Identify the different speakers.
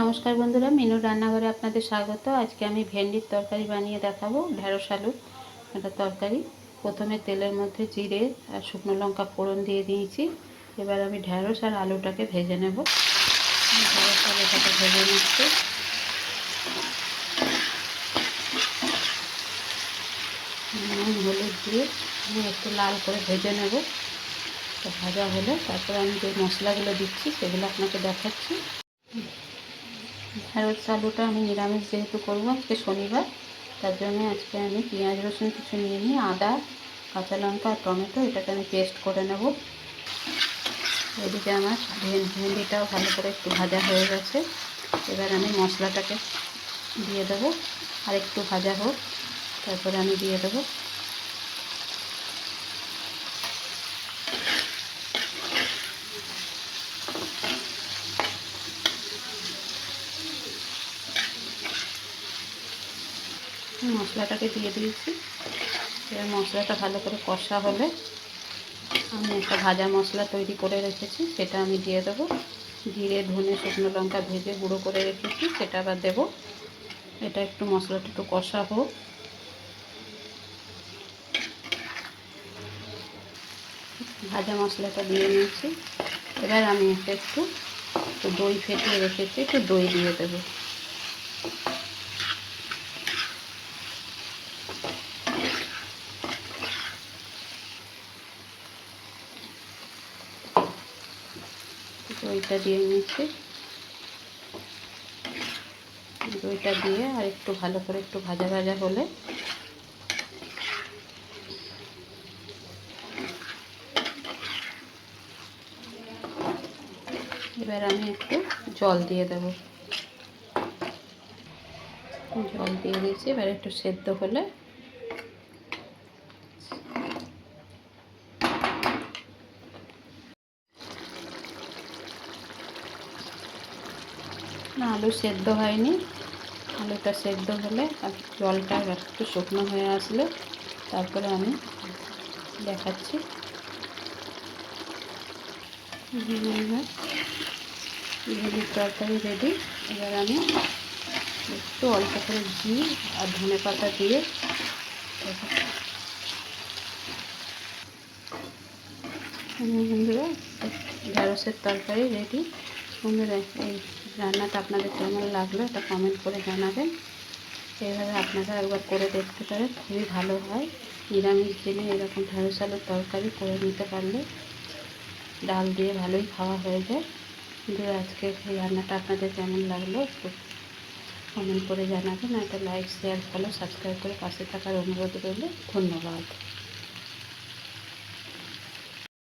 Speaker 1: নমস্কার বন্ধুরা, মিনুর রান্নাঘরে আপনাদের স্বাগত। আজকে আমি ভেন্ডির তরকারি বানিয়ে দেখাবো। ঢেঁড়স আলুর একটা তরকারি। প্রথমে তেলের মধ্যে জিরে আর শুকনো লঙ্কা ফোড়ন দিয়ে দিয়েছি। এবার আমি ঢেঁড়স আর আলুটাকে ভেজে নেব। ঢেঁড়স আলুটাকে ভেজে নিচ্ছি। নুন হলুদ দিয়ে আমি একটু লাল করে ভেজে নেব। তো ভাজা হলে তারপর আমি যে মশলাগুলো দিচ্ছি সেগুলো আপনাকে দেখাচ্ছি। ঢেঁড়স আলুটা আমি নিরামিষ যেহেতু করবো, আজকে শনিবার, তার জন্য আজকে আমি পেঁয়াজ রসুন কিছু নিয়ে নিই, আদা, কাঁচা লঙ্কা আর টমেটো, এটাকে আমি পেস্ট করে নেব। এদিকে আমার ভেন্ডিটাও ভালো করে একটু ভাজা হয়ে গেছে। এবার আমি মশলাটাকে দিয়ে দেবো, আর একটু ভাজা হোক, তারপরে আমি দিয়ে দেবো মশলাটাকে দিয়ে দিয়েছি। এবার মশলাটা ভালো করে কষা হলে আমি একটা ভাজা মশলা তৈরি করে রেখেছি, সেটা আমি দিয়ে দেবো। জিরে ধনে শুকনো লঙ্কা ভেজে গুঁড়ো করে রেখেছি, সেটা আবার দেবো। এটা একটু মশলাটা একটু কষা হোক। ভাজা মশলাটা দিয়ে নিয়েছি। এবার আমি একটু দই ফেটিয়ে রেখেছি, একটু দই দিয়ে দেবো। দইটা দিয়ে নিয়েছি। দইটা দিয়ে আর একটু ভালো করে একটু ভাজা ভাজা হলে এবার আমি একটু জল দিয়ে দেবো। জল দিয়ে দিয়েছি। এবার একটু সেদ্ধ হলে আলু সেদ্ধ হয়নি। আলুটা সেদ্ধ হলে আর জলটা একটু শুকনো হয়ে আসলে তারপরে আমি দেখাচ্ছি। ভেন্ডির তরকারি রেডি। এবার আমি একটু অল্প করে ঘি আর ধনে পাতা দিয়ে বন্ধুরা, ঢেঁড়সের তরকারি রেডি। বন্ধুরা, এই রান্নাটা আপনাদের কেমন লাগলো এটা কমেন্ট করে জানাবেন। এইভাবে আপনারা একবার করে দেখতে পারেন, খুবই ভালো হয়। নিরামিষ দিনে এরকম ঢেঁড়স আলুর তরকারি করে নিতে পারলে ডাল দিয়ে ভালোই খাওয়া হয়ে যায়। কিন্তু আজকে এই রান্নাটা আপনাদের কেমন লাগলো একটু কমেন্ট করে জানাবেন। আর একটা লাইক শেয়ার ফলো সাবস্ক্রাইব করে পাশে থাকার অনুরোধ রইল। ধন্যবাদ।